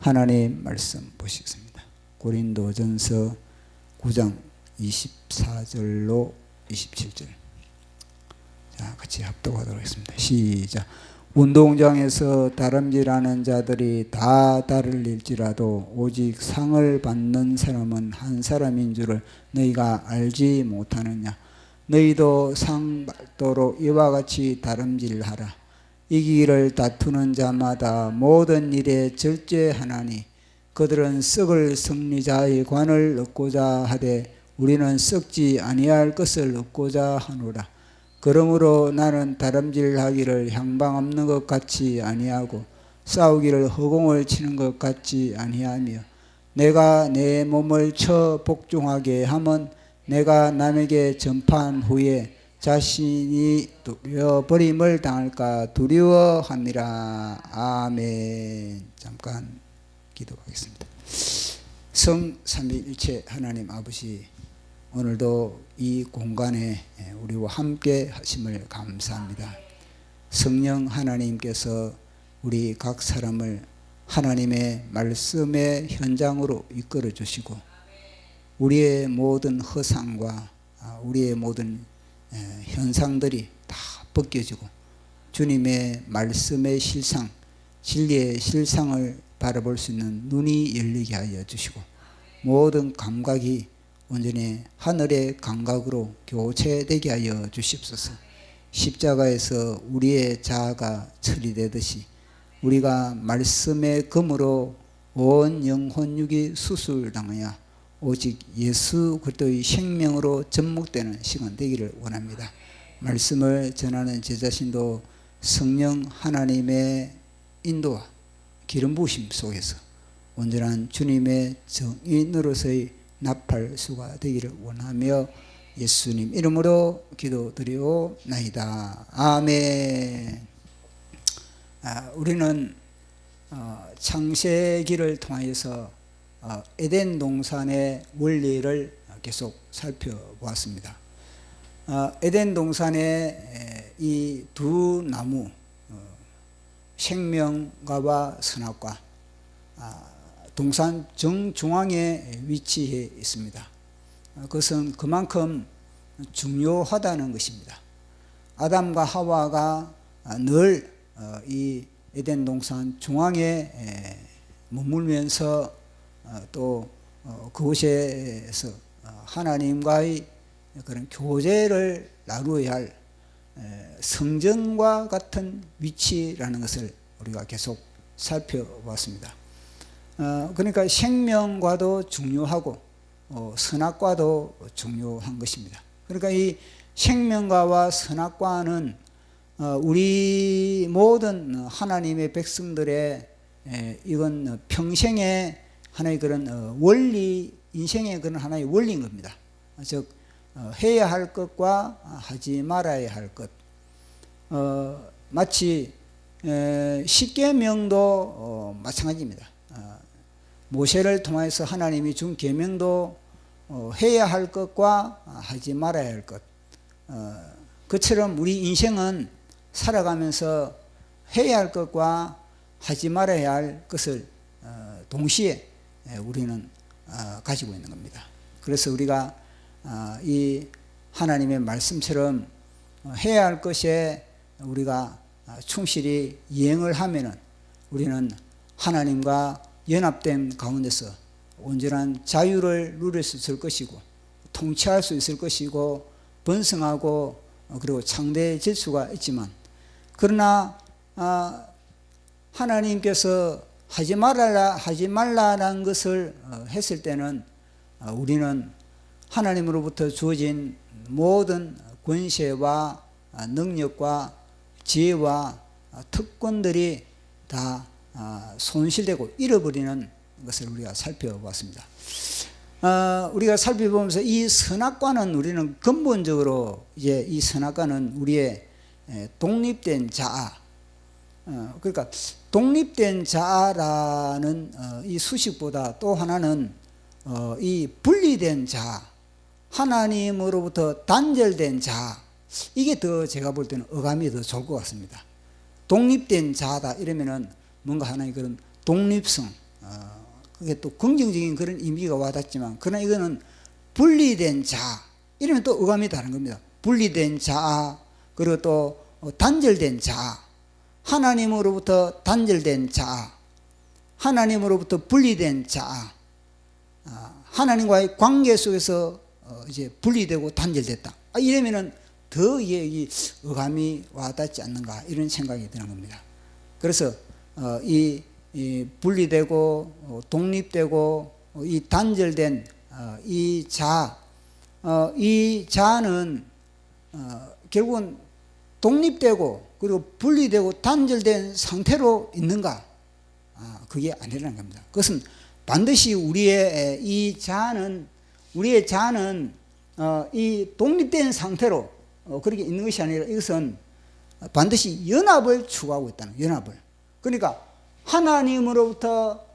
하나님 말씀 보시겠습니다. 고린도전서 9장 24절로 27절. 자, 같이 합독하도록 하겠습니다. 시작. 운동장에서 다름질하는 자들이 다 다를일지라도 오직 상을 받는 사람은 한 사람인 줄을 너희가 알지 못하느냐. 너희도 상 받도록 이와 같이 다름질하라. 이기기를 다투는 자마다 모든 일에 절제하나니 그들은 썩을 승리자의 관을 얻고자 하되 우리는 썩지 아니할 것을 얻고자 하노라. 그러므로 나는 다름질하기를 향방 없는 것 같이 아니하고 싸우기를 허공을 치는 것 같지 아니하며 내가 내 몸을 쳐 복종하게 하면 내가 남에게 전파한 후에 자신이 두려워버림을 당할까 두려워함이라. 아멘. 잠깐 기도하겠습니다. 성삼위일체 하나님 아버지, 오늘도 이 공간에 우리와 함께 하심을 감사합니다. 성령 하나님께서 우리 각 사람을 하나님의 말씀의 현장으로 이끌어 주시고 우리의 모든 허상과 우리의 모든 현상들이 다 벗겨지고 주님의 말씀의 실상, 진리의 실상을 바라볼 수 있는 눈이 열리게 하여 주시고 모든 감각이 온전히 하늘의 감각으로 교체되게 하여 주십소서. 십자가에서 우리의 자아가 처리되듯이 우리가 말씀의 검으로 온 영혼 육이 수술당하여 오직 예수 그리스도의 생명으로 접목되는 시간 되기를 원합니다. 말씀을 전하는 제 자신도 성령 하나님의 인도와 기름 부으심 속에서 온전한 주님의 정인으로서의 나팔수가 되기를 원하며 예수님 이름으로 기도드리오나이다. 아멘. 우리는 창세기를 통해서 에덴 동산의 원리를 계속 살펴보았습니다. 에덴 동산의 이 두 나무, 생명과와 선악과, 동산 정중앙에 위치해 있습니다. 그것은 그만큼 중요하다는 것입니다. 아담과 하와가 늘 이 에덴 동산 중앙에 머물면서 또 그곳에서 하나님과의 그런 교제를 나누어야 할 성전과 같은 위치라는 것을 우리가 계속 살펴봤습니다. 그러니까 생명과도 중요하고 선악과도 중요한 것입니다. 그러니까 이 생명과와 선악과는 우리 모든 하나님의 백성들의 이건 평생의 하나의 그런 원리, 인생의 그런 하나의 원리인 겁니다. 즉 해야 할 것과 하지 말아야 할 것. 마치 십계명도 마찬가지입니다. 모세를 통해서 하나님이 준 계명도 해야 할 것과 하지 말아야 할 것. 그처럼 우리 인생은 살아가면서 해야 할 것과 하지 말아야 할 것을 동시에 우리는 가지고 있는 겁니다. 그래서 우리가 이 하나님의 말씀처럼 해야 할 것에 우리가 충실히 이행을 하면은 우리는 하나님과 연합된 가운데서 온전한 자유를 누릴 수 있을 것이고 통치할 수 있을 것이고 번성하고 그리고 창대해질 수가 있지만, 그러나 하나님께서 하지 말라라는 것을 했을 때는 우리는 하나님으로부터 주어진 모든 권세와 능력과 지혜와 특권들이 다 손실되고 잃어버리는 것을 우리가 살펴봤습니다. 우리가 살펴보면서 이 선악과는 우리는 근본적으로 이제 이 선악과는 우리의 독립된 자아, 그러니까 독립된 자아라는 이 수식보다 또 하나는 이 분리된 자아, 하나님으로부터 단절된 자아, 이게 더 제가 볼 때는 어감이 더 좋을 것 같습니다. 독립된 자아다 이러면은 뭔가 하나의 그런 독립성, 그게 또 긍정적인 그런 의미가 와닿지만, 그러나 이거는 분리된 자, 이러면 또 어감이 다른 겁니다. 분리된 자, 그리고 또 단절된 자, 하나님으로부터 단절된 자, 하나님으로부터 분리된 자, 하나님과의 관계 속에서 이제 분리되고 단절됐다. 이러면은 더 이 어감이 와닿지 않는가, 이런 생각이 드는 겁니다. 그래서 이 분리되고 독립되고 이 단절된 이 자는 결국은 독립되고 그리고 분리되고 단절된 상태로 있는가? 그게 아니라는 겁니다. 그것은 반드시 우리의 자는 이 독립된 상태로 그렇게 있는 것이 아니라, 이것은 반드시 연합을 추구하고 있다는, 연합을. 그러니까 하나님으로부터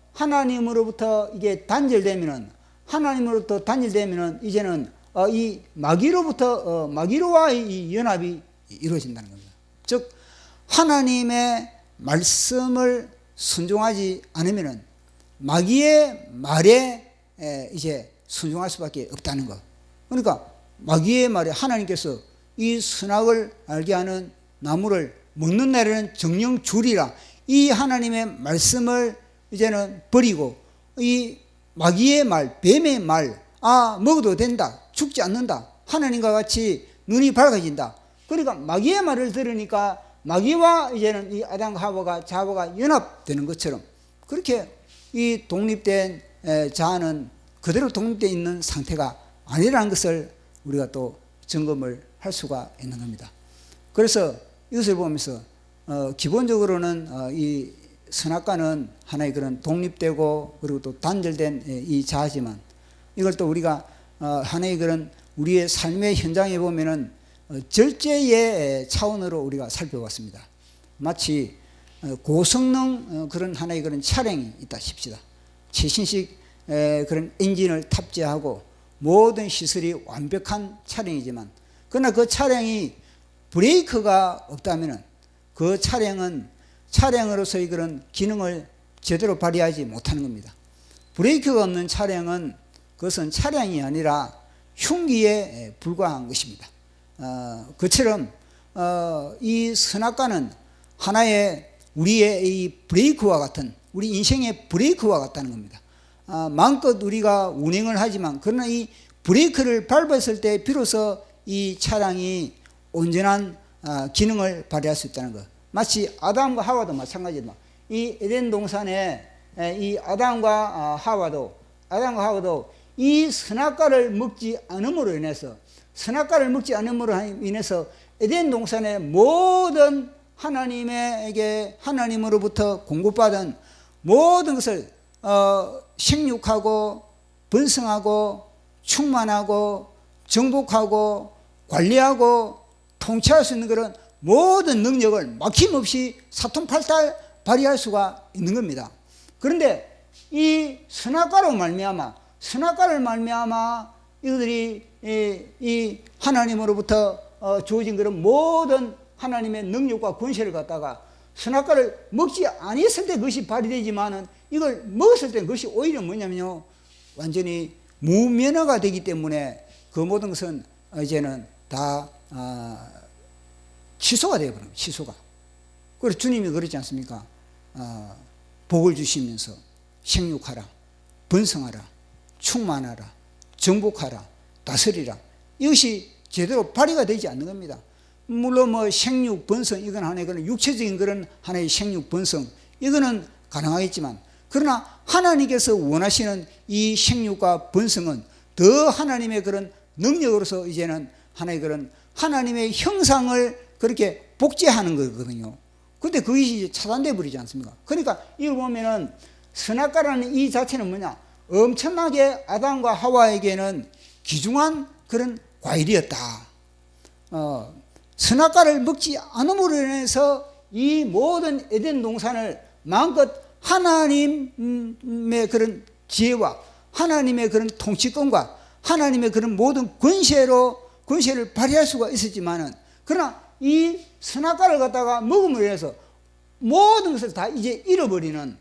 이게 단절되면은, 하나님으로부터 단절되면은 이제는 이 마귀로와의 이 연합이 이루어진다는 겁니다. 즉 하나님의 말씀을 순종하지 않으면은 마귀의 말에 이제 순종할 수밖에 없다는 것. 그러니까 마귀의 말에 하나님께서 이 선악을 알게 하는 나무를 먹는 날에는 정령 주리라, 이 하나님의 말씀을 이제는 버리고 이 마귀의 말, 뱀의 말, 먹어도 된다, 죽지 않는다, 하나님과 같이 눈이 밝아진다. 그러니까 마귀의 말을 들으니까 마귀와 이제는 이 아담과 하와가 연합되는 것처럼, 그렇게 이 독립된 자는 그대로 독립되어 있는 상태가 아니라는 것을 우리가 또 점검을 할 수가 있는 겁니다. 그래서 이것을 보면서 기본적으로는 이 선악과는 하나의 그런 독립되고 그리고 또 단절된 이 자지만, 이걸 또 우리가 하나의 그런 우리의 삶의 현장에 보면은 절제의 차원으로 우리가 살펴봤습니다. 마치 고성능 그런 하나의 그런 차량이 있다 칩시다. 최신식 그런 엔진을 탑재하고 모든 시설이 완벽한 차량이지만, 그러나 그 차량이 브레이크가 없다면 그 차량은 차량으로서의 그런 기능을 제대로 발휘하지 못하는 겁니다. 브레이크가 없는 차량은 그것은 차량이 아니라 흉기에 불과한 것입니다. 그처럼 이 선악과는 하나의 우리의 이 브레이크와 같은, 우리 인생의 브레이크와 같다는 겁니다. 마음껏 우리가 운행을 하지만, 그러나 이 브레이크를 밟았을 때 비로소 이 차량이 온전한 기능을 발휘할 수 있다는 것. 마치 아담과 하와도 마찬가지입니다. 이 에덴 동산에 이 아담과 하와도 이 선악과를 먹지 않음으로 인해서, 에덴 동산의 모든 하나님으로부터 공급받은 모든 것을 생육하고 번성하고 충만하고 정복하고 관리하고 통치할 수 있는 그런 모든 능력을 막힘없이 사통팔달 발휘할 수가 있는 겁니다. 그런데 이 선악과를 말미암아 이들이 이 하나님으로부터 주어진 그런 모든 하나님의 능력과 권세를 갖다가 선악과를 먹지 아니했을 때 그것이 발휘되지만은, 이걸 먹었을 때 그것이 오히려 뭐냐면요, 완전히 무면허가 되기 때문에 그 모든 것은 이제는 다 취소가 되어버려요. 취소가. 그래서 주님이 그러지 않습니까? 복을 주시면서 생육하라, 번성하라, 충만하라, 정복하라, 다스리라. 이것이 제대로 발휘가 되지 않는 겁니다. 물론 뭐 생육, 번성, 이건 하나의 그런 육체적인 그런 하나의 생육, 번성, 이거는 가능하겠지만, 그러나 하나님께서 원하시는 이 생육과 번성은 더 하나님의 그런 능력으로서 이제는 하나의 그런 하나님의 형상을 그렇게 복제하는 거거든요. 근데 그것이 차단돼 버리지 않습니까? 그러니까 이걸 보면은 선악과라는 이 자체는 뭐냐? 엄청나게 아담과 하와에게는 귀중한 그런 과일이었다. 선악과를 먹지 않음으로 인해서 이 모든 에덴 동산을 마음껏 하나님의 그런 지혜와 하나님의 그런 통치권과 하나님의 그런 모든 권세를 발휘할 수가 있었지만은, 그러나 이 선악과를 갖다가 먹음으로 인해서 모든 것을 다 이제 잃어버리는,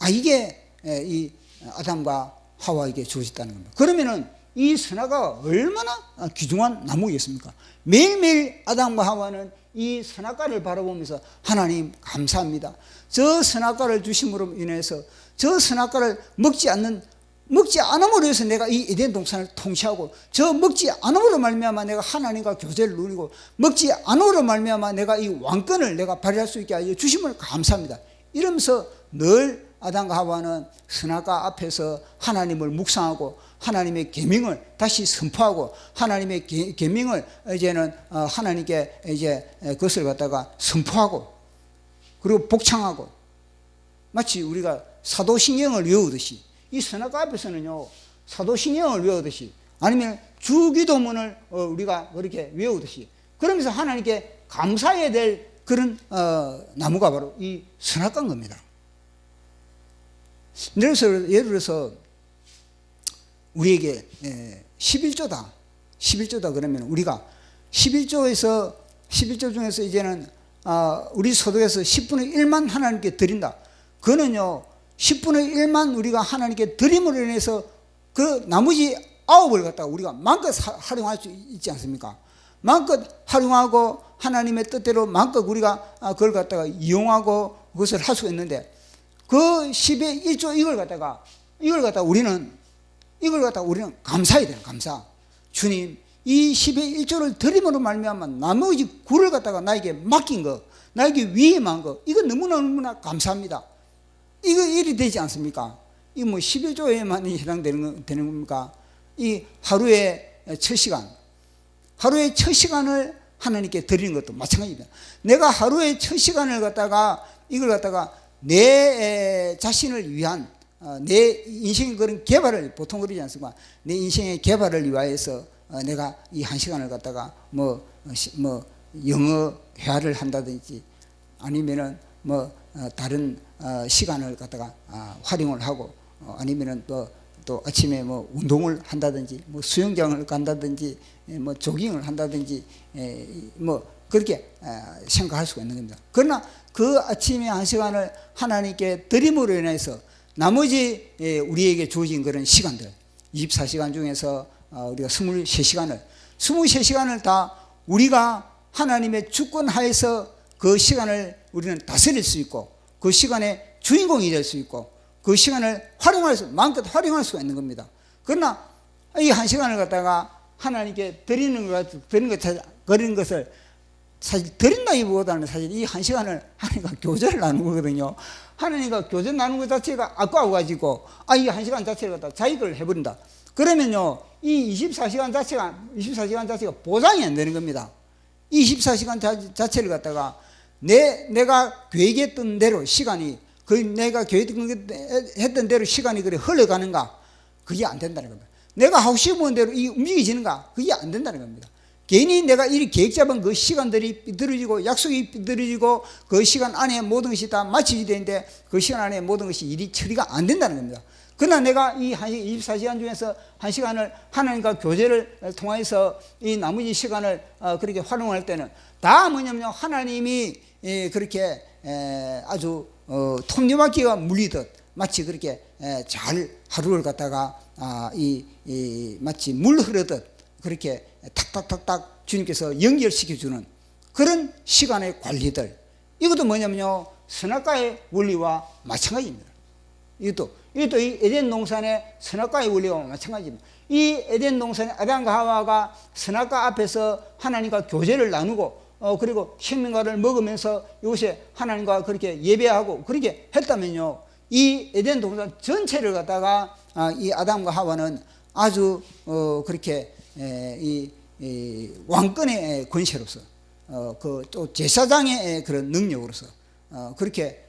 이게 이 아담과 하와에게 주어졌다는 겁니다. 그러면은 이 선악과가 얼마나 귀중한 나무겠습니까? 매일매일 아담과 하와는 이 선악과를 바라보면서 하나님 감사합니다. 저 선악과를 주심으로 인해서 저 선악과를 먹지 않음으로 해서 내가 이 에덴 동산을 통치하고, 저 먹지 않음으로 말미암아 내가 하나님과 교제를 누리고, 먹지 않음으로 말미암아 내가 이 왕권을 내가 발휘할 수 있게 하여 주심을 감사합니다. 이러면서 늘 아담과 하와는 선악과 앞에서 하나님을 묵상하고 하나님의 계명을 다시 선포하고, 하나님의 계명을 이제는 하나님께 이제 그것을 갖다가 선포하고, 그리고 복창하고, 마치 우리가 사도신경을 외우듯이, 이 선악과 앞에서는요 사도신경을 외우듯이, 아니면 주기도문을 우리가 그렇게 외우듯이, 그러면서 하나님께 감사해야 될 그런 나무가 바로 이 선악과인 겁니다. 예를 들어서 우리에게 11조다 그러면 우리가 11조 중에서 이제는 우리 소득에서 10분의 1만 하나님께 드린다. 그거는요 10분의 1만 우리가 하나님께 드림으로 인해서 그 나머지 9을 갖다가 우리가 마음껏 활용할 수 있지 않습니까? 마음껏 활용하고 하나님의 뜻대로 마음껏 우리가 그걸 갖다가 이용하고 그것을 할 수가 있는데, 그 10의 1조 이걸 갖다가 우리는 감사해야 돼요. 감사. 주님, 이 10의 1조를 드림으로 말미암아 나머지 9를 갖다가 나에게 맡긴 거, 나에게 위임한 거, 이거 너무나 감사합니다. 이거 일이 되지 않습니까? 이 뭐 11조에만 해당되는 겁니까? 이 하루의 첫 시간을 하나님께 드리는 것도 마찬가지입니다. 내가 하루의 첫 시간을 갖다가 이걸 갖다가 내 자신을 위한 내 인생의 그런 개발을, 보통 그러지 않습니까? 내 인생의 개발을 위하여서 내가 이 한 시간을 갖다가 뭐 영어 회화를 한다든지, 아니면은 다른 시간을 갖다가 활용을 하고, 아니면은 또 아침에 운동을 한다든지, 수영장을 간다든지, 조깅을 한다든지, 그렇게 생각할 수가 있는 겁니다. 그러나 그 아침에 한 시간을 하나님께 드림으로 인해서 나머지 우리에게 주어진 그런 시간들, 24시간 중에서 우리가 23시간을 다 우리가 하나님의 주권 하에서 그 시간을 우리는 다스릴 수 있고, 그 시간의 주인공이 될 수 있고, 그 시간을 마음껏 활용할 수가 있는 겁니다. 그러나 이 한 시간을 갖다가 하나님께 드리는 것을 사실 드린다기보다는 사실 이 한 시간을 하나님과 교제를 나누는 거거든요. 하나님과 교제 나누는 것 자체가 아까워가지고 이 한 시간 자체를 갖다 자기 걸 해버린다. 그러면요 이 24시간 자체가 보장이 안 되는 겁니다. 24시간 자체를 갖다가 내가 계획했던 대로 시간이, 내가 계획했던 대로 시간이 그래 흘러가는가, 그게 안 된다는 겁니다. 내가 하고 싶은 대로 움직여지는가, 그게 안 된다는 겁니다. 괜히 내가 이 계획 잡은 그 시간들이 삐뚤어지고 약속이 삐뚤어지고 그 시간 안에 모든 것이 다 마치게 되는데 그 시간 안에 모든 것이 일이 처리가 안 된다는 겁니다. 그러나 내가 이 24시간 중에서 한 시간을 하나님과 교제를 통해서 이 나머지 시간을 그렇게 활용할 때는 다 뭐냐면요, 하나님이 그렇게 아주 톱니바퀴가 물리듯 마치 그렇게 잘 하루를 갖다가 마치 물 흐르듯 그렇게 탁탁탁탁 주님께서 연결시켜주는 그런 시간의 관리들, 이것도 뭐냐면요 선악과의 원리와 마찬가지입니다. 이것도 이 에덴 동산의 선악과의 원리와 마찬가지입니다. 이 에덴 동산의 아담과 하와가 선악과 앞에서 하나님과 교제를 나누고 그리고 생명과를 먹으면서 이곳에 하나님과 그렇게 예배하고 그렇게 했다면요, 이 에덴 동산 전체를 갖다가 이 아담과 하와는 아주 그렇게 이 왕권의 권세로서 또 제사장의 그런 능력으로서 그렇게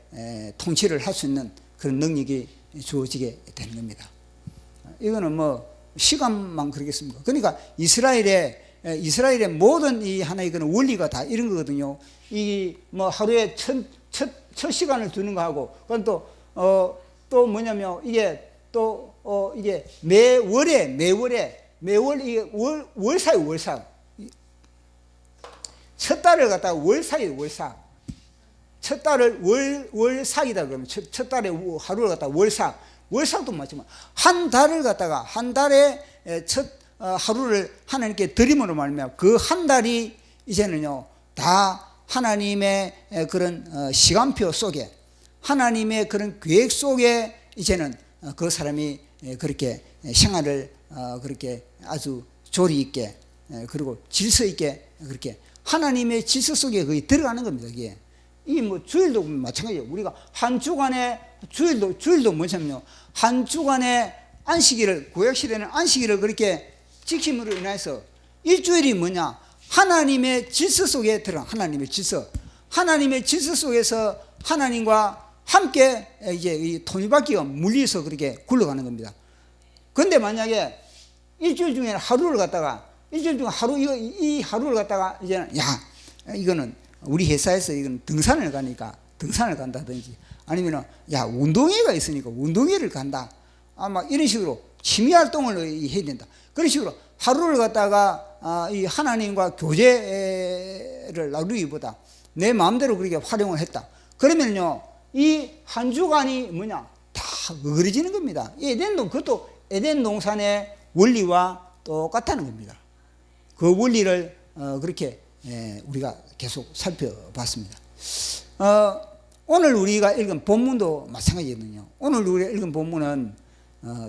통치를 할 수 있는 그런 능력이 주어지게 되는 겁니다. 이거는 시간만 그러겠습니까? 그러니까 이스라엘의 모든 이 하나의 그런 원리가 다 이런 거거든요. 이 하루에 첫 시간을 두는 거하고, 그건 또 뭐냐면 이게 이게 매월 이게 월사 첫 달을 갖다가 월사 첫 달을 월삭이다 그러면 첫 달에 하루를 갖다가 월삭, 월삭도 마찬가지. 한 달을 갖다가 한 달에 첫 하루를 하나님께 드림으로 말하면 그 한 달이 이제는요 다 하나님의 그런 시간표 속에 하나님의 그런 계획 속에 이제는 그 사람이 그렇게 생활을 그렇게 아주 조리 있게 그리고 질서 있게 그렇게 하나님의 질서 속에 거의 들어가는 겁니다. 이게 뭐 주일도 마찬가지예요. 우리가 한 주간에 주일도 뭐냐면요 한 주간에 안식일을 구약시대는 안식일을 그렇게 지킴으로 인해서 일주일이 뭐냐 하나님의 질서 속에 들어가 하나님의 질서 속에서 하나님과 함께 이제 이 토니바퀴가 물리서 그렇게 굴러가는 겁니다. 근데 만약에 일주일 중에 하루를 갖다가 일주일 중에 하루 이 하루를 갖다가 이제는 이거는 우리 회사에서 이건 등산을 가니까 등산을 간다든지 아니면은 운동회가 있으니까 운동회를 간다. 아마 이런 식으로 취미 활동을 해야 된다. 그런 식으로 하루를 갖다가 이 하나님과 교제를 나누기보다 내 마음대로 그렇게 활용을 했다. 그러면요 이 한 주간이 뭐냐 다 어그러지는 겁니다. 그것도 에덴 동산의 원리와 똑같다는 겁니다. 그 원리를 그렇게 우리가 계속 살펴봤습니다. 오늘 우리가 읽은 본문도 마찬가지거든요. 오늘 우리가 읽은 본문은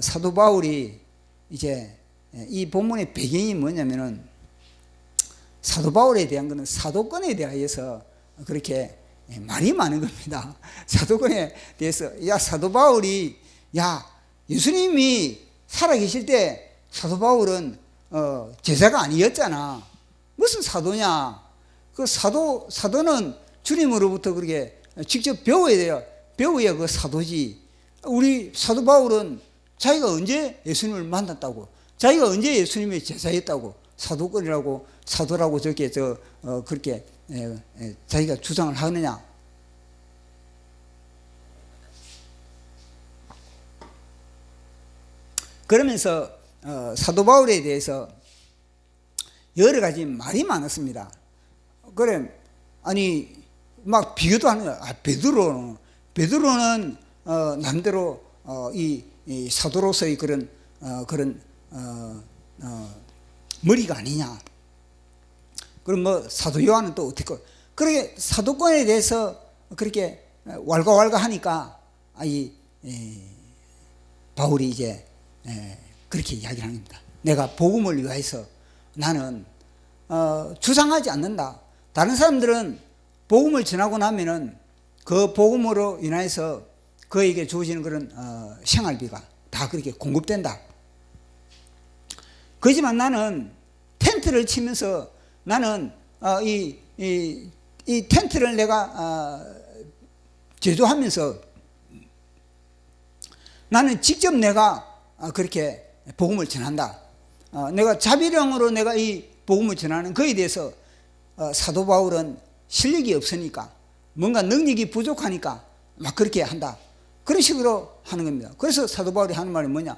사도 바울이 이제 이 본문의 배경이 뭐냐면은 사도 바울에 대한 것은 사도권에 대하여서 그렇게 말이 많은 겁니다. 사도권에 대해서 사도 바울이 예수님이 살아계실 때 사도 바울은 제자가 아니었잖아. 무슨 사도냐? 그 사도는 주님으로부터 그렇게 직접 배워야 돼요. 배워야 그 사도지. 우리 사도 바울은 자기가 언제 예수님을 만났다고, 자기가 언제 예수님의 제자였다고 사도권이라고 사도라고 저렇게 그렇게 자기가 주장을 하느냐? 그러면서 사도 바울에 대해서 여러 가지 말이 많았습니다. 그래 막 비교도 하는 거야. 베드로는 남대로 이 사도로서의 그런 머리가 아니냐. 그럼 뭐 사도 요한은 또 어떻게 그렇게 사도권에 대해서 그렇게 왈가왈가 하니까 바울이 이제 그렇게 이야기를 하는 겁니다. 내가 복음을 위해서 나는 주장하지 않는다. 다른 사람들은 복음을 전하고 나면은 그 복음으로 인해서 그에게 주어지는 그런 생활비가 다 그렇게 공급된다. 그렇지만 나는 텐트를 치면서 나는 이 텐트를 내가 제조하면서 나는 직접 내가 그렇게 복음을 전한다. 내가 자비령으로 내가 이 복음을 전하는 거에 대해서 사도 바울은 실력이 없으니까 뭔가 능력이 부족하니까 막 그렇게 한다. 그런 식으로 하는 겁니다. 그래서 사도 바울이 하는 말이 뭐냐?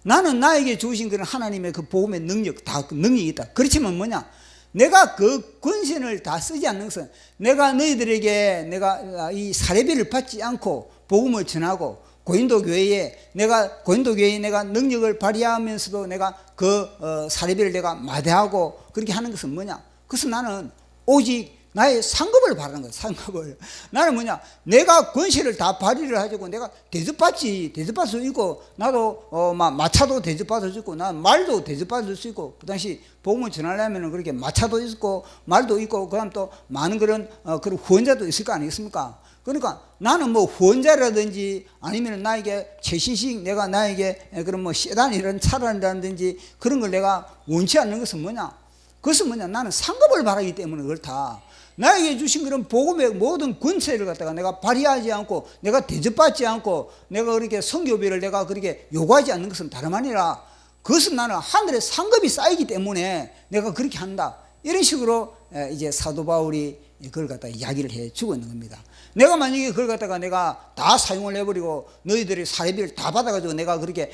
나는 나에게 주신 그런 하나님의 그 복음의 능력, 다 능력이 있다. 그렇지만 뭐냐? 내가 그 권세를 다 쓰지 않는 것은 내가 너희들에게 내가 이 사례비를 받지 않고 복음을 전하고 고린도 교회에 내가 능력을 발휘하면서도 내가 그 사례비를 내가 마대하고 그렇게 하는 것은 뭐냐? 그것은 나는 오직 나의 상급을 바라는 거야. 상급을. 나는 뭐냐? 내가 권세를 다 발휘를 하고 내가 대접받을 수 있고 나도 마차도 대접받을 수 있고 난 말도 대접받을 수 있고 그 당시 복음을 전하려면 그렇게 마차도 있고 말도 있고 그다음 또 많은 그런 후원자도 있을 거 아니겠습니까? 그러니까 나는 뭐 후원자라든지 아니면 나에게 최신식 내가 나에게 그런 뭐 세단 이런 차량이라든지 그런 걸 내가 원치 않는 것은 뭐냐? 그것은 뭐냐? 나는 상급을 바라기 때문에 그렇다. 나에게 주신 그런 복음의 모든 권세를 갖다가 내가 발휘하지 않고 내가 대접받지 않고 내가 그렇게 선교비를 내가 그렇게 요구하지 않는 것은 다름 아니라 그것은 나는 하늘에 상급이 쌓이기 때문에 내가 그렇게 한다. 이런 식으로 이제 사도 바울이 그걸 갖다가 이야기를 해 주고 있는 겁니다. 내가 만약에 그걸 갖다가 내가 다 사용을 해버리고 너희들이 사례비를 다 받아가지고 내가 그렇게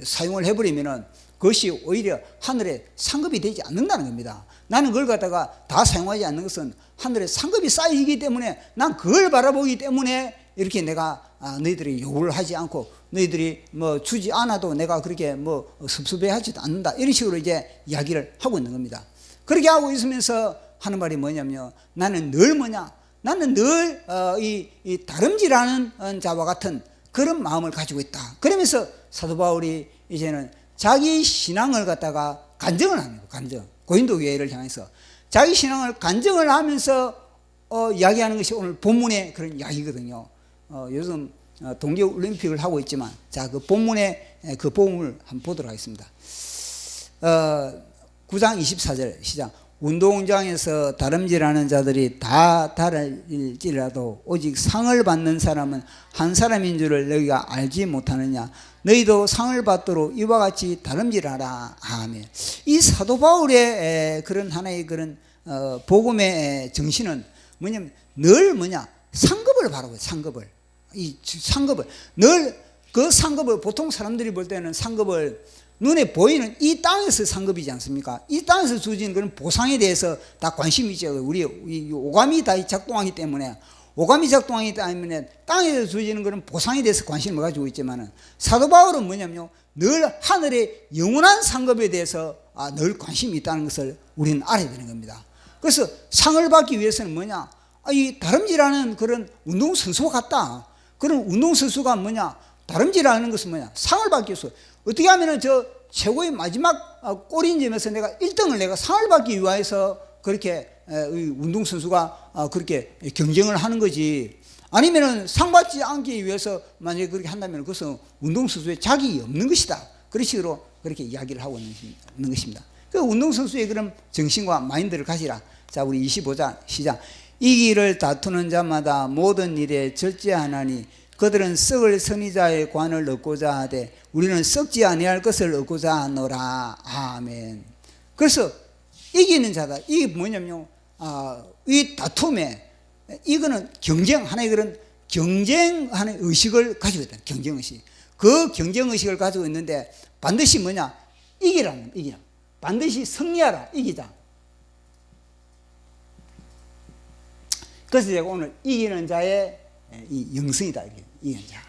사용을 해버리면은 그것이 오히려 하늘에 상급이 되지 않는다는 겁니다. 나는 그걸 갖다가 다 사용하지 않는 것은 하늘에 상급이 쌓이기 때문에 난 그걸 바라보기 때문에 이렇게 내가 너희들이 요구를 하지 않고 너희들이 뭐 주지 않아도 내가 그렇게 뭐 섭섭해하지도 않는다. 이런 식으로 이제 이야기를 하고 있는 겁니다. 그렇게 하고 있으면서 하는 말이 뭐냐면요. 나는 늘 뭐냐? 나는 늘 이 다름질하는 자와 같은 그런 마음을 가지고 있다. 그러면서 사도 바울이 이제는 자기 신앙을 갖다가 간증을 하는 거예요. 간증. 고린도 교회를 향해서 자기 신앙을 간증을 하면서 이야기하는 것이 오늘 본문의 그런 이야기거든요. 요즘 동계올림픽을 하고 있지만, 자, 그 본문의 그 본문을 한번 보도록 하겠습니다. 9장 24절 시작. 운동장에서 다름질하는 자들이 다 다를지라도 오직 상을 받는 사람은 한 사람인 줄을 너희가 알지 못하느냐. 너희도 상을 받도록 이와 같이 다름질하라. 아멘. 이 사도 바울의 그런 하나의 그런 복음의 정신은 뭐냐면 늘 뭐냐? 상급을 바라보요. 상급을. 이 상급을 늘 그 상급을 보통 사람들이 볼 때는 상급을 눈에 보이는 이 땅에서 상급이지 않습니까? 이 땅에서 주어지는 그런 보상에 대해서 다 관심이 있죠. 우리 오감이 다 작동하기 때문에, 오감이 작동하기 때문에 땅에서 주어지는 그런 보상에 대해서 관심을 가지고 있지만은, 사도 바울은 뭐냐면요, 늘 하늘의 영원한 상급에 대해서 늘 관심이 있다는 것을 우리는 알아야 되는 겁니다. 그래서 상을 받기 위해서는 뭐냐? 이 다름질하는 그런 운동선수와 같다. 그런 운동선수가 뭐냐? 다름질하는 것은 뭐냐? 상을 받기 위해서 어떻게 하면은 저 최고의 마지막 골인 점에서 내가 1등을 내가 상을 받기 위해서 그렇게 운동선수가 그렇게 경쟁을 하는 거지. 아니면은 상 받지 않기 위해서 만약에 그렇게 한다면 그것은 운동선수의 자격이 없는 것이다. 그런 식으로 그렇게 이야기를 하고 있는 것입니다. 그 운동선수의 그런 정신과 마인드를 가지라. 자, 우리 25장 시작. 이기를 다투는 자마다 모든 일에 절제하나니 그들은 썩을 선지자의 관을 얻고자 하되 우리는 썩지 아니할 것을 얻고자 하노라. 아멘. 그래서 이기는 자다. 이게 뭐냐면요, 이 다툼에 이거는 경쟁, 하나의 그런 경쟁하는 의식을 가지고 있다. 경쟁의식. 그 경쟁의식을 가지고 있는데 반드시 뭐냐? 이기라는, 이기라. 반드시 승리하라. 이기자. 그래서 제가 오늘 이기는 자의 이 영성이다. 이기는 자.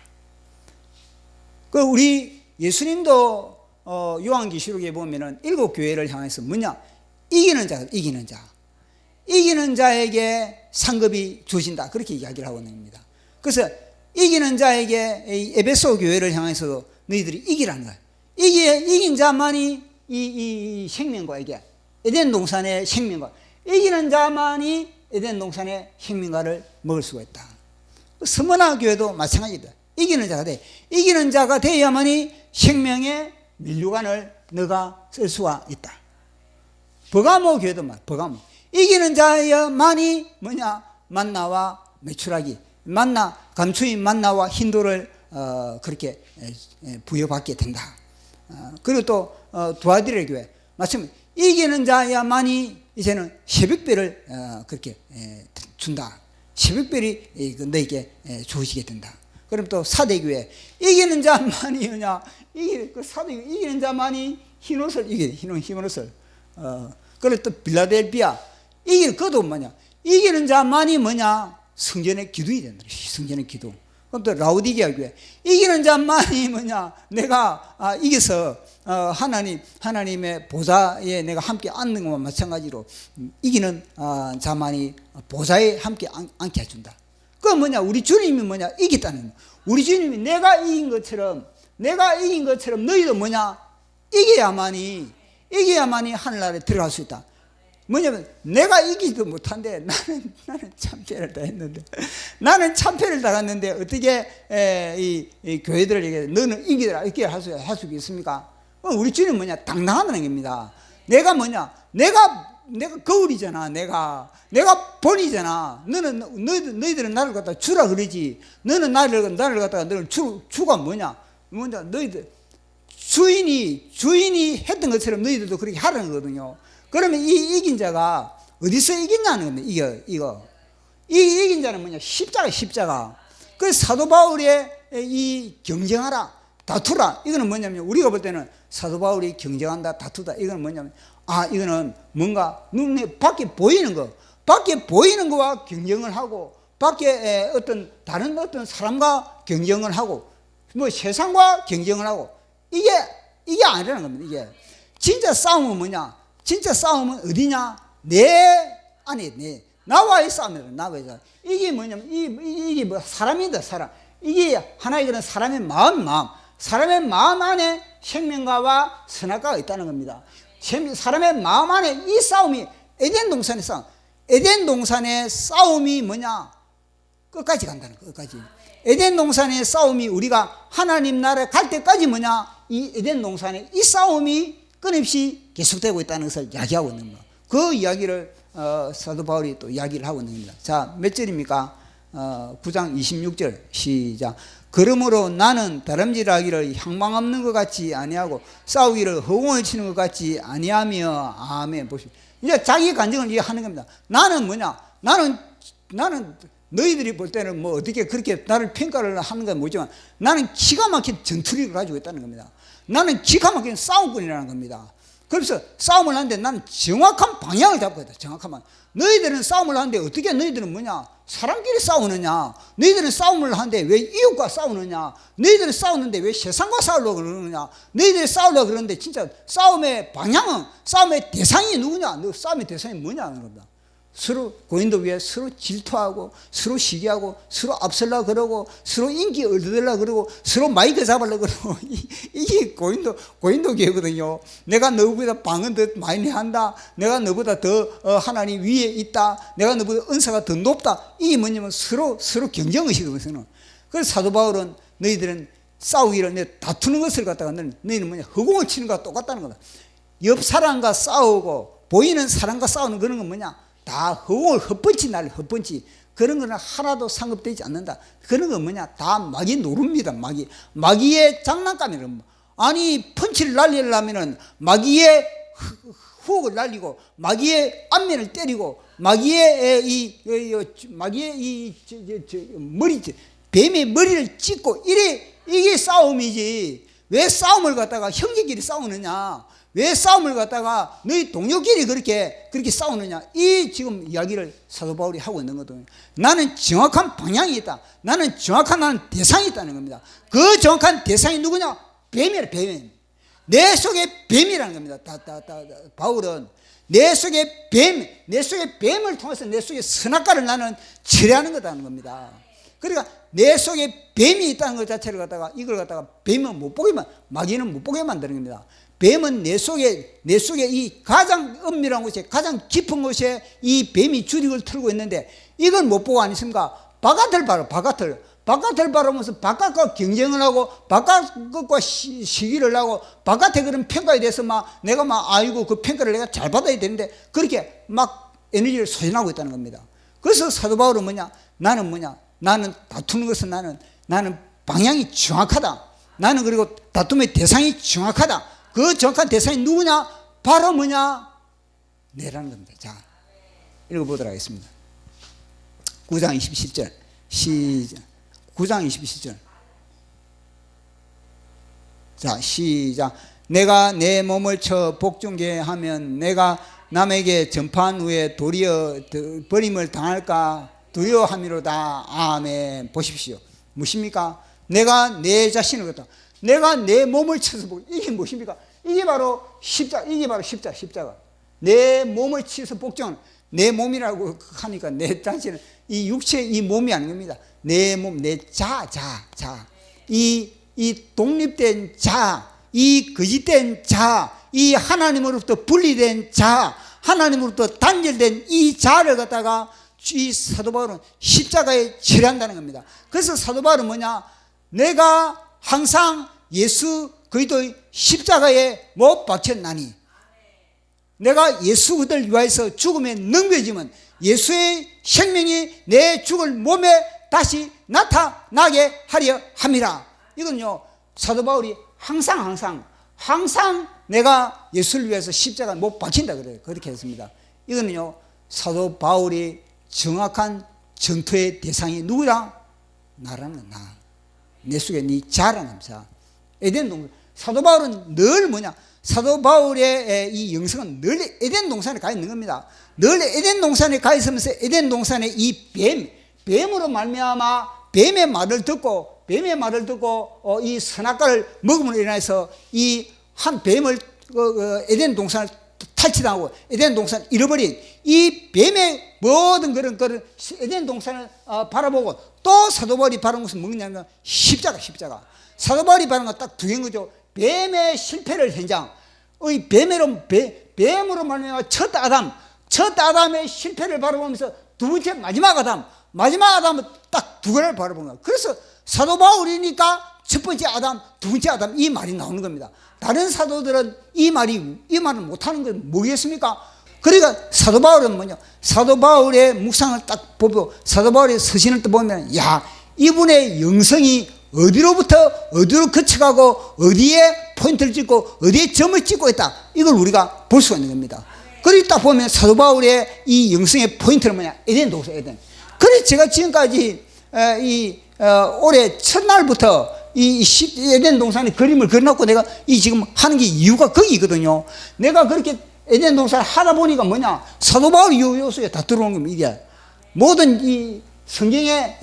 그 우리 예수님도 요한계시록에 보면은 7교회를 향해서 뭐냐? 이기는 자, 이기는 자. 이기는 자에게 상급이 주어진다. 그렇게 이야기를 하고 있는 겁니다. 그래서 이기는 자에게 에베소 교회를 향해서도 너희들이 이기라는 거예요. 이긴 자만이 이 생명과 이게 에덴 동산의 생명과, 이기는 자만이 에덴 동산의 생명과를 먹을 수가 있다. 스무나 교회도 마찬가지다. 이기는 자가 돼. 이기는 자가 되어야만이 생명의 밀류관을 너가 쓸 수가 있다. 버가모 교회도 버가모. 이기는 자여만이 뭐냐? 만나와 메추라기, 만나, 감추인 만나와 흰돌을 그렇게 부여받게 된다. 그리고 또 두아디라 교회 마침 이기는 자야만이 이제는 새벽별을 그렇게 준다. 새벽별이 너에게 주어지게 된다. 그럼 또 사대교회 이기는 자만이 뭐냐? 그 사대교회 이기는 자만이 흰옷을 이게 흰옷을 그리고 또 빌라델비아 이기는 그도 뭐냐? 이기는 자만이 뭐냐? 성전의 기둥이 된다. 성전의 기둥. 그럼 또 라우디게아 교회 이기는 자만이 뭐냐? 내가 이겨서 하나님의 보좌에 내가 함께 앉는 것과 마찬가지로 이기는 자만이 보좌에 함께 앉게 해준다. 그건 뭐냐? 우리 주님이 뭐냐? 이겼다는 거야. 우리 주님이 내가 이긴 것처럼 너희도 뭐냐? 이겨야만이 하늘나라에 들어갈 수 있다. 뭐냐면 내가 이기지도 못한데 나는 참패를 당했는데, 나는 참패를 당했는데 어떻게 이 교회들에게 너는 이기더라 이렇게 할 수 있습니까? 우리 주님 뭐냐? 당당하다는 겁니다. 내가 뭐냐? 내가 거울이잖아. 내가 본이잖아. 너희들은 나를 갖다 주라 그러지. 너는 나를 갖다가 너는 주가 뭐냐? 너희들 주인이 했던 것처럼 너희들도 그렇게 하라는 거거든요. 그러면 이 이긴 자가 어디서 이겼냐는 건데, 이거. 이 이긴 자는 뭐냐? 십자가. 그래서 사도 바울의 이 경쟁하라, 다투라. 이거는 뭐냐면, 우리가 볼 때는 사도 바울이 경쟁한다, 다투다. 이거는 뭐냐면, 이거는 뭔가 눈에 밖에 보이는 거와 경쟁을 하고, 밖에 다른 어떤 사람과 경쟁을 하고, 뭐 세상과 경쟁을 하고 이게 아니라는 겁니다. 이게 진짜 싸움은 뭐냐? 진짜 싸움은 어디냐? 내 안에 나와의 싸움이다. 나와의 싸움. 이게 뭐냐면 이게 뭐 사람이다. 사람. 이게 하나의 그런 사람의 마음. 사람의 마음 안에 생명과와 선악과가 있다는 겁니다. 사람의 마음 안에 이 싸움이 에덴 동산의 싸움. 에덴 동산의 싸움이 뭐냐? 끝까지 간다는 거. 끝까지. 에덴 동산의 싸움이 우리가 하나님 나라에 갈 때까지 뭐냐? 이 에덴 동산의 이 싸움이 끊임없이 계속되고 있다는 것을 이야기하고 있는 겁니다. 그 이야기를 사도 바울이 또 이야기를 하고 있는 겁니다. 자, 몇 절입니까? 9장 26절 시작. 그러므로 나는 다름질하기를 향방 없는 것 같이 아니하고 싸우기를 허공을 치는 것 같이 아니하며. 아멘. 보십시오. 이제 자기 간증을 이해하는 겁니다. 나는 뭐냐? 나는 너희들이 볼 때는 뭐 어떻게 그렇게 나를 평가를 하는 건 모르지만 나는 기가 막힌 전투력을 가지고 있다는 겁니다. 나는 기가 막힌 싸움꾼이라는 겁니다. 그래서 싸움을 하는데 나는 정확한 방향을 잡고 있다. 정확한 방향. 너희들은 싸움을 하는데 어떻게 너희들은 뭐냐? 사람끼리 싸우느냐? 너희들은 싸움을 하는데 왜 이웃과 싸우느냐? 너희들은 싸우는데 왜 세상과 싸우려고 그러느냐? 너희들이 싸우려고 그러는데 진짜 싸움의 방향은, 싸움의 대상이 누구냐? 너 싸움의 대상이 뭐냐? 하는 겁니다. 서로 고인도 위에 서로 질투하고 서로 시기하고 서로 앞설라 그러고 서로 인기 얻으려고 그러고 서로 마이크 잡으려고 그러고 이게 고인도 교회거든요. 내가 너보다 방언 더 많이 한다. 내가 너보다 더 하나님 위에 있다. 내가 너보다 은사가 더 높다. 이게 뭐냐면 서로 경쟁의식이거든요. 그래서 사도 바울은 너희들은 싸우기를 다투는 것을 갖다가 너희는 뭐냐 허공을 치는 것과 똑같다는 거다. 옆 사람과 싸우고 보이는 사람과 싸우는 그런 건 뭐냐? 다 허공을 헛번치 날려 헛번치 그런 거는 하나도 상급되지 않는다. 그런 건 뭐냐? 다 마귀 노릅니다. 마귀의 장난감이란. 아니 펀치를 날리려면은 마귀의 후억을 날리고 마귀의 앞면을 때리고 마귀의 머리 뱀의 머리를 찢고 이게 싸움이지. 왜 싸움을 갖다가 형제끼리 싸우느냐? 왜 싸움을 갖다가 너희 동료끼리 그렇게 싸우느냐? 이 지금 이야기를 사도 바울이 하고 있는 거거든요. 나는 정확한 방향이 있다. 나는 대상이 있다는 겁니다. 그 정확한 대상이 누구냐? 뱀이라, 뱀. 내 속에 뱀이라는 겁니다. 바울은 내 속에 뱀을 통해서 내 속에 선악과를 나는 처리하는 거다는 겁니다. 그러니까 내 속에 뱀이 있다는 것 자체를 갖다가 이걸 갖다가 뱀은 못 보게만, 마귀는 못 보게 만드는 겁니다. 뱀은 내 속에 이 가장 은밀한 곳에 가장 깊은 곳에 이 뱀이 주력을 틀고 있는데 이건 못 보고 아니십니까? 바깥을 바라보면서 바깥과 경쟁을 하고 바깥과 시기를 하고 바깥에 그런 평가에 대해서 내가 아이고 그 평가를 내가 잘 받아야 되는데 그렇게 막 에너지를 소진하고 있다는 겁니다. 그래서 사도 바울은 나는 다투는 것은 나는 방향이 정확하다. 나는 그리고 다툼의 대상이 정확하다. 그 정확한 대상이 누구냐? 바로 내라는 겁니다. 자, 읽어보도록 하겠습니다. 9장 27절 시작. 9장 27절 자, 시작. 내가 내 몸을 쳐 복종케 하면 내가 남에게 전파한 후에 도리어 버림을 당할까 두려워함이로다. 아멘. 보십시오. 무엇입니까? 내가 내 자신을 갖다 내가 내 몸을 쳐서 복종. 이게 무엇입니까? 이게 바로 십자가. 내 몸을 치서 복종. 내 몸이라고 하니까 내 자신은 이 육체 이 몸이 아닌 겁니다. 내 몸, 내 자. 이 독립된 자, 이 거짓된 자, 이 하나님으로부터 분리된 자, 하나님으로부터 단절된 이 자를 갖다가 이 사도 바울은 십자가에 처리한다는 겁니다. 그래서 사도 바울은 내가 항상 예수 그리스도의 십자가에 못 박혔나니 내가 예수 그리스도를 위하여서 죽음에 넘겨지면 예수의 생명이 내 죽을 몸에 다시 나타나게 하려 함이라. 이건요 사도 바울이 항상 내가 예수를 위해서 십자가에 못 박힌다 그래요. 그렇게 했습니다. 이거는요 사도 바울이 정확한 전투의 대상이 누구라? 나라는 나. 내 속에 네 자라는 자. 에덴 동산. 사도 바울은 늘 사도 바울의 이 영성은 늘 에덴 동산에 가 있는 겁니다. 늘 에덴 동산에 가 있으면서 에덴 동산에 이 뱀으로 말미암아 뱀의 말을 듣고 뱀의 말을 듣고 이 선악과를 먹음으로 인해서 이 한 뱀을 에덴 동산을 탈취당하고 에덴 동산을 잃어버린 이 뱀의 모든 그런 에덴 동산을 바라보고 또 사도 바울이 바라는 것은 뭐냐면 십자가. 사도 바울이 바라는 건 딱 두 개인 거죠. 뱀의 실패를 현장, 이 뱀으로 말미암아 첫 아담의 실패를 바라보면서 두 번째 마지막 아담은 딱 두 개를 바라보는 거예요. 그래서 사도 바울이니까 첫 번째 아담, 두 번째 아담 이 말이 나오는 겁니다. 다른 사도들은 이 말을 못하는 건 뭐겠습니까? 그러니까 사도 바울은 뭐냐? 사도 바울의 묵상을 딱 보고 사도 바울의 서신을 또 보면 야, 이분의 영성이 어디로부터 어디로 거쳐가고 어디에 포인트를 찍고 어디에 점을 찍고 있다. 이걸 우리가 볼 수가 있는 겁니다. 그리고 딱 보면 사도 바울의 이 영성의 포인트는 뭐냐? 에덴 동산, 에덴. 그래서 제가 지금까지 올해 첫날부터 이 에덴 동산의 그림을 그려놓고 내가 지금 하는 게 이유가 거기거든요. 내가 그렇게 에덴 동산을 하다 보니까 뭐냐? 사도 바울의 요소에 다 들어오는 겁니다. 이게 모든 이 성경에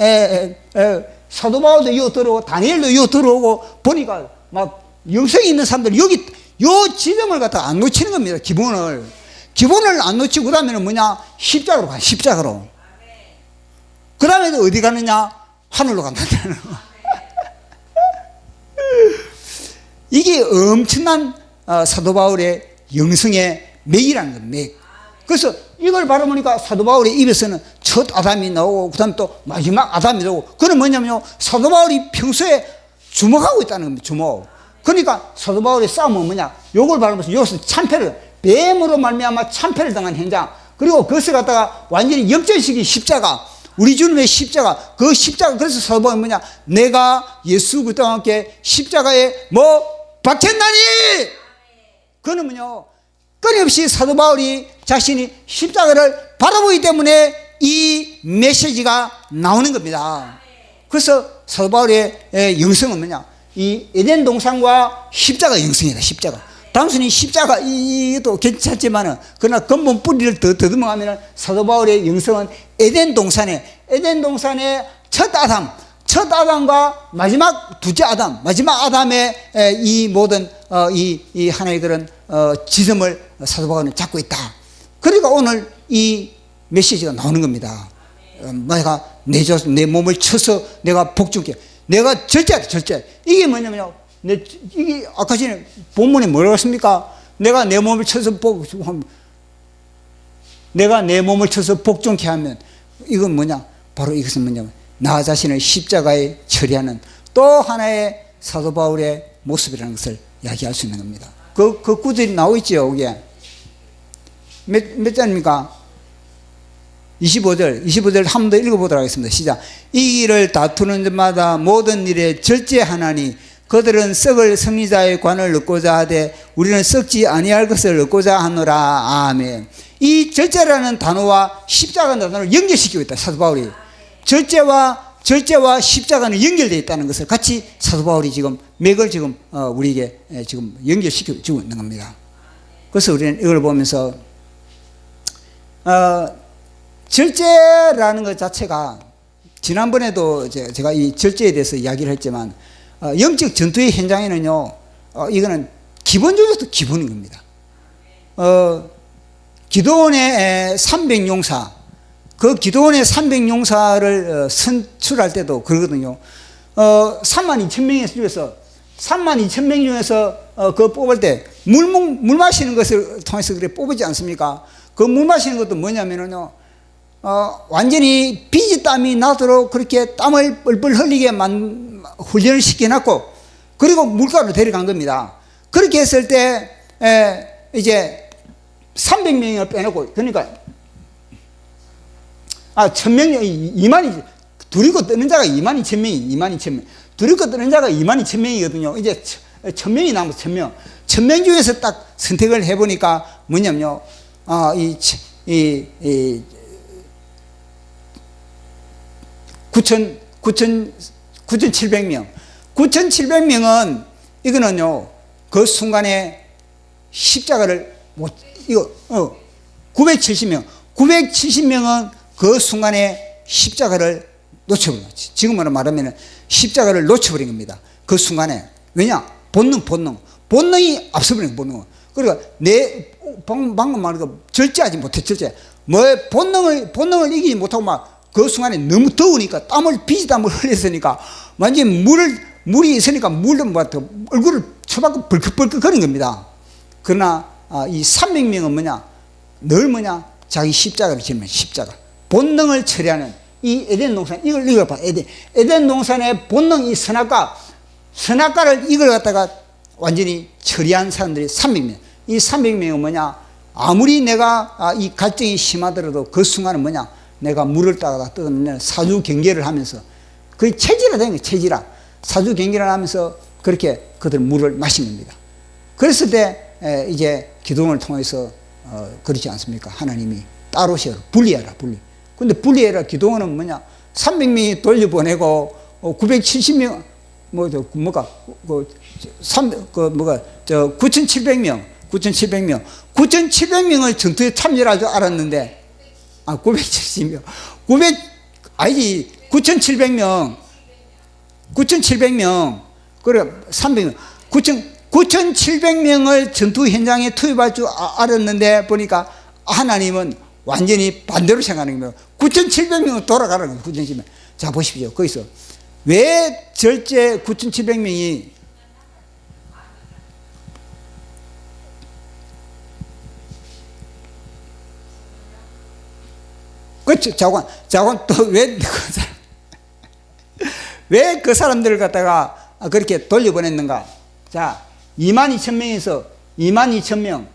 사도 바울도 요 들어오고 다니엘도 요 들어오고 보니까 막 영성이 있는 사람들 여기 요 지점을 갖다가 안 놓치는 겁니다. 기본을 안 놓치고 그 다음에는 뭐냐? 십자가로 가. 십자가로. 그 다음에 어디 가느냐? 하늘로 간다는 거. 이게 엄청난 사도 바울의 영성의 맥이라는 거예요. 맥. 그래서 이걸 바라보니까 사도 바울의 입에서는 첫 아담이 나오고 그 다음에 또 마지막 아담이 나오고 그건 뭐냐면요, 사도 바울이 평소에 주목하고 있다는 겁니다. 주목. 그러니까 사도 바울의 싸움은 뭐냐? 요걸 바라보면서 여기서 참패를, 뱀으로 말미암아 참패를 당한 현장, 그리고 그것을 갖다가 완전히 역전시킨 십자가, 우리 주님의 십자가, 그 십자가. 그래서 사도 바울은 뭐냐? 내가 예수 그리스도와 함께 십자가에 박혔나니. 그거는 뭐냐? 끊임없이 사도 바울이 자신이 십자가를 바라보기 때문에 이 메시지가 나오는 겁니다. 그래서 사도 바울의 영성은 뭐냐? 이 에덴 동산과 십자가 영성이다. 십자가. 단순히 십자가 이것도 괜찮지만은 그러나 근본 뿌리를 더 더듬어가면은 사도 바울의 영성은 에덴 동산의 첫 아담과 마지막 두째 아담, 마지막 아담의 이 모든 이 하나의 그런 지점을 사도 바울은 잡고 있다. 그러니까 오늘 이 메시지가 나오는 겁니다. 내가 내 몸을 쳐서 내가 복종해. 내가 절제하다, 절제. 이게 뭐냐면요, 이게 아까 전에 본문에 뭐라고 했습니까? 내가 내 몸을 쳐서 복종케 하면 이건 뭐냐? 바로 이것은 뭐냐면 나 자신을 십자가에 처리하는 또 하나의 사도 바울의 모습이라는 것을 이야기할 수 있는 겁니다. 그 구절이 나오있죠. 여기에 몇 절입니까? 25절 한 번 더 읽어보도록 하겠습니다. 시작. 이 일을 다투는 자마다 모든 일에 절제하나니 그들은 썩을 승리자의 관을 얻고자 하되 우리는 썩지 아니할 것을 얻고자 하노라. 아멘. 이 절제라는 단어와 십자가라는 단어를 연결시키고 있다. 사도 바울이 절제와 십자가는 연결되어 있다는 것을 같이 사도 바울이 지금 맥을 지금 우리에게 지금 연결시켜주고 있는 겁니다. 그래서 우리는 이걸 보면서 절제라는 것 자체가 지난번에도 제가 이 절제에 대해서 이야기를 했지만 영적 전투의 현장에는요, 이거는 기본적으로 기본인 겁니다. 기도원의 300용사, 그 기도원의 300용사를 선출할 때도 그러거든요. 32,000명 중에서 32,000명 중에서 그 뽑을 때 물 마시는 것을 통해서 그래 뽑지 않습니까? 그 물 마시는 것도 뭐냐면요, 완전히 비지땀이 나도록 그렇게 땀을 뻘뻘 흘리게 훈련을 시켜놨고, 그리고 물가로 데려간 겁니다. 그렇게 했을 때 이제 300명을 빼놓고, 그러니까 1000명, 2만이 두리고 뜨는 자가 22,000명, 두리고 뜨는 자가 22,000명이거든요. 이제 1000명이 남았어. 1000명 중에서 딱 선택을 해보니까 뭐냐면요, 9,700명은 이거는요, 그 순간에 십자가를 970명은 그 순간에 십자가를 놓쳐버린 거지. 지금으로 말하면 십자가를 놓쳐버린 겁니다. 그 순간에. 왜냐? 본능이 앞서버린 거예요. 본능. 그러니까 방금 말한 거 절제하지 못해. 절제. 본능을 이기지 못하고 막 그 순간에 너무 더우니까 비지땀을 흘렸으니까 완전히 물이 있으니까 물도 얼굴을 쳐박고 벌컥벌컥 거린 겁니다. 그러나 이 300명은 뭐냐? 늘 뭐냐? 자기 십자가를 지면 십자가. 본능을 처리하는 이 에덴 동산, 이걸 봐. 에덴 동산의 본능, 이 선악과를 이걸 갖다가 완전히 처리한 사람들이 300명. 이 300명은 뭐냐? 아무리 내가 이 갈증이 심하더라도 그 순간은 뭐냐? 내가 물을 따라다 떠는 사주 경계를 하면서 거의 체질화 된 거예요. 체질화. 사주 경계를 하면서 그렇게 그들 물을 마신 겁니다. 그랬을 때 이제 기도원을 통해서 그렇지 않습니까? 하나님이 따로 세워 분리해라. 근데 분리해라. 기도원은 뭐냐? 300명이 돌려보내고 970명 9,700명을 전투에 참여할 줄 알았는데 970명. 9,700명. 그래, 300명. 9,700명을 전투 현장에 투입할 줄 알았는데 보니까 하나님은 완전히 반대로 생각하는 거예요. 9,700명은 돌아가라는 거예요. 9,700명. 자, 보십시오. 거기서. 왜 절제 9,700명이 그렇죠. 자관 또 왜 그 사람들을 갖다가 그렇게 돌려보냈는가? 자, 22,000명에서 22,000명,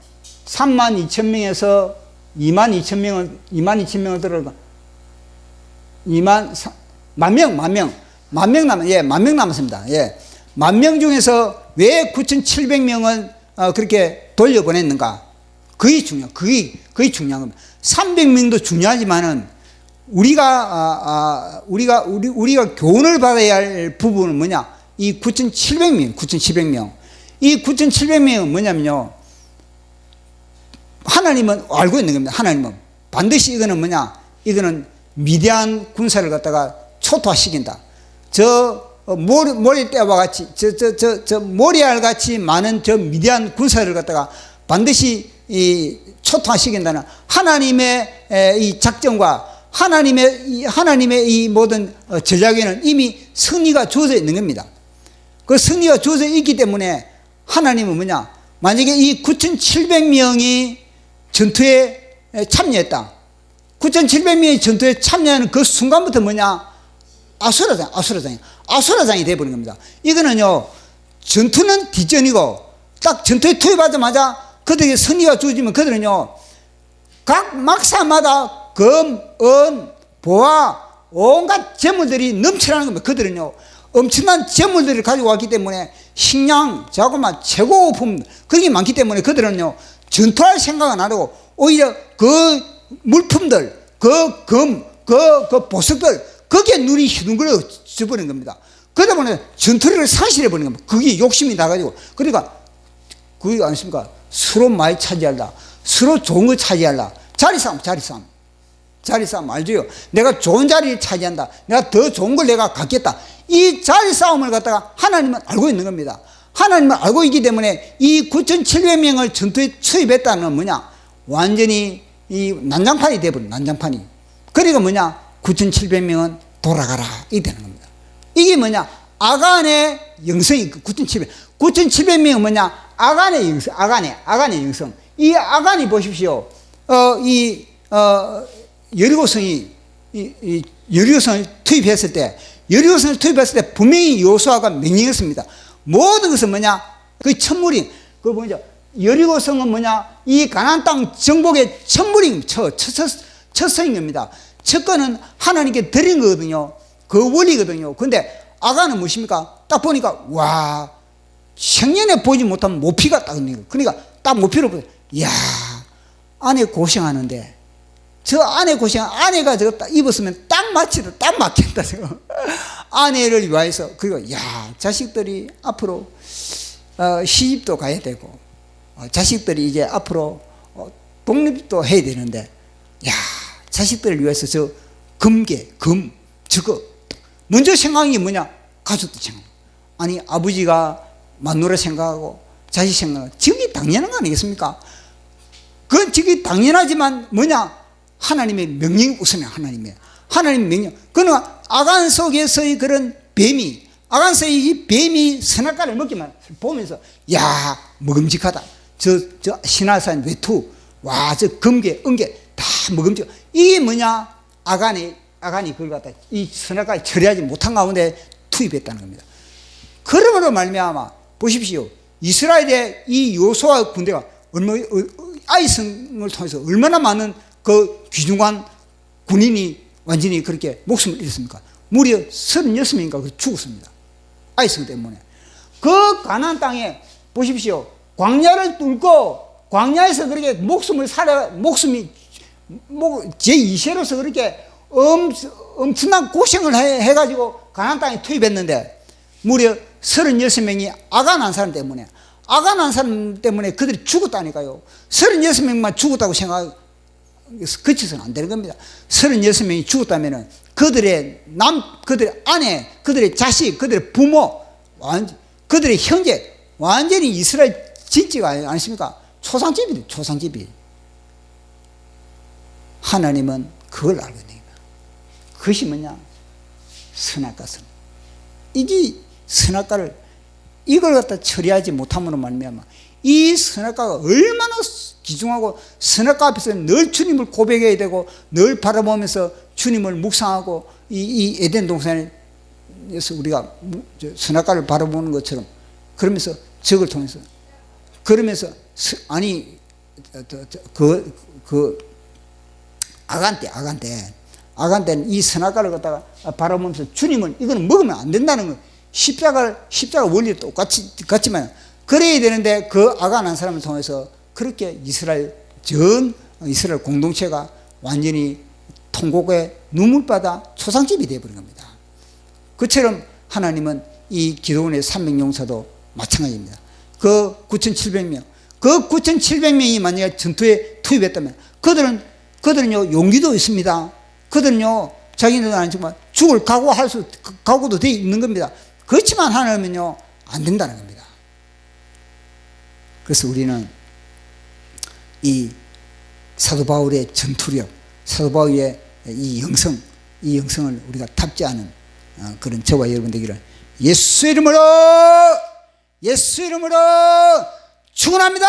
32,000명에서 22,000명을 들어가. 만 명 남았습니다. 예. 10,000명 중에서 왜 9,700명을 그렇게 돌려보냈는가? 그게 중요한 겁니다. 300명도 중요하지만은 우리가 교훈을 받아야 할 부분은 뭐냐? 이 9,700명. 이 9,700명은 뭐냐면요. 하나님은 알고 있는 겁니다. 하나님은 반드시 이거는 뭐냐? 이거는 미대한 군사를 갖다가 초토화시킨다. 모래떼와 같이, 모래알 같이 많은 미대한 군사를 갖다가 반드시 초토화시킨다는 하나님의 이 작전과 하나님의 이 모든 전략에는 이미 승리가 주어져 있는 겁니다. 그 승리가 주어져 있기 때문에 하나님은 뭐냐? 만약에 이 9,700명이 전투에 참여했다. 9,700명이 전투에 참여하는 그 순간부터 뭐냐? 아수라장이 되어버린 겁니다. 이거는요, 전투는 뒷전이고, 딱 전투에 투입하자마자 그들에게 승리가 주어지면 그들은요, 각 막사마다 검, 은, 보화, 온갖 재물들이 넘쳐나는 겁니다. 그들은요, 엄청난 재물들을 가지고 왔기 때문에 식량, 자그마 최고품, 그게 많기 때문에 그들은요, 전투할 생각은 안 하고, 오히려 그 물품들, 그 검, 그 보석들, 거기에 눈이 휘둥그러 져버린 겁니다. 그러다 보니 전투력을 상실해버린 겁니다. 그게 욕심이 나가지고. 그러니까, 그게 아십니까? 서로 많이 차지한다. 서로 좋은 거 차지한다. 자리싸움 알죠? 내가 좋은 자리를 차지한다. 내가 더 좋은 걸 내가 갖겠다. 이 자리싸움을 갖다가 하나님은 알고 있는 겁니다. 하나님은 알고 있기 때문에 이 9,700명을 전투에 투입했다는 건 뭐냐? 완전히 이 난장판이 돼버린 난장판이. 그러니까 뭐냐? 9,700명은 돌아가라. 이 되는 겁니다. 이게 뭐냐? 아간의 영성이 9,700명은 뭐냐? 아간의 영성. 이 아간이 보십시오. 여리고성을 투입했을 때 분명히 여호수아가 명령했습니다. 모든 것은 뭐냐? 그 첫물이, 그 뭐죠? 여리고성은 뭐냐? 이 가나안 땅 정복의 첫물이, 첫성인 겁니다. 첫 거는 하나님께 드린 거거든요. 그 원리거든요. 근데 아간은 무엇입니까? 딱 보니까, 와, 생년에 보지 못한 모피가 딱 있는 거예요. 그러니까 딱 모피를 보세요. 이야, 아내 고생하는데, 아내가 저거 딱 입었으면 딱 맞겠다, 저거. 아내를 위하여서, 그리고, 야, 자식들이 앞으로, 시집도 가야 되고, 자식들이 이제 앞으로, 독립도 해야 되는데, 야, 자식들을 위해서 저 저거 먼저 생각한 게 뭐냐? 가족도 생각. 아니 아버지가 마누라 생각하고 자식 생각하고 저게 당연한 거 아니겠습니까? 그건 저게 당연하지만 뭐냐? 하나님의 명령이 우선이야. 하나님의 명령. 그러나 아간 속에서의 그런 뱀이, 아간서의 이 뱀이 선악과를 먹기만 보면서 야 먹음직하다. 저 신화산 외투, 와 저 금괴 은괴 다 먹음직. 이게 뭐냐? 아간이 그걸 갖다 이 선악과를 처리하지 못한 가운데 투입했다는 겁니다. 그러므로 말미암아 보십시오. 이스라엘의 이 여호수아 군대가 아이성을 통해서 얼마나 많은 그 귀중한 군인이 완전히 그렇게 목숨을 잃었습니까? 무려 36명인가 죽었습니다. 아이성 때문에. 그 가나안 땅에 보십시오. 광야를 뚫고 광야에서 그렇게 목숨이 제2세로서 그렇게 엄청난 고생을 해가지고 가나안 땅에 투입했는데 무려 36명이 아간 한 사람 때문에 그들이 죽었다니까요. 36명만 죽었다고 생각해서 그쳐서는 안 되는 겁니다. 36명이 죽었다면 그들의 아내, 그들의 자식, 그들의 부모, 그들의 형제 완전히 이스라엘 진지가 아니십니까? 초상집이. 하나님은 그걸 알고 있는 겁니다. 그것이 뭐냐? 선악과. 이게 선악과를 이걸 갖다 처리하지 못함으로 말미암아 이 선악과가 얼마나 귀중하고 선악과 앞에서 늘 주님을 고백해야 되고 늘 바라보면서 주님을 묵상하고 이 에덴 동산에서 우리가 선악과를 바라보는 것처럼 그러면서 적을 통해서 그러면서 아니 아간 때는 이 선악과를 갖다가 바라보면서 주님을 이거는 먹으면 안 된다는 거 십자가 원리 똑같지만 그래야 되는데 그 아간 한 사람을 통해서 그렇게 이스라엘 공동체가 완전히 통곡의 눈물바다 초상집이 되어버린 겁니다. 그처럼 하나님은 이 기도원의 300용사도 마찬가지입니다. 그 9,700명이 만약에 전투에 투입했다면 그들은요 용기도 있습니다. 그들은요 자기네들은 정말 죽을 각오도 되어 있는 겁니다. 그렇지만 하나님은요 안 된다는 겁니다. 그래서 우리는 이 사도 바울의 전투력, 사도 바울의 이 영성을 우리가 탑재하는 그런 저와 여러분 되기를 예수 이름으로 축원합니다.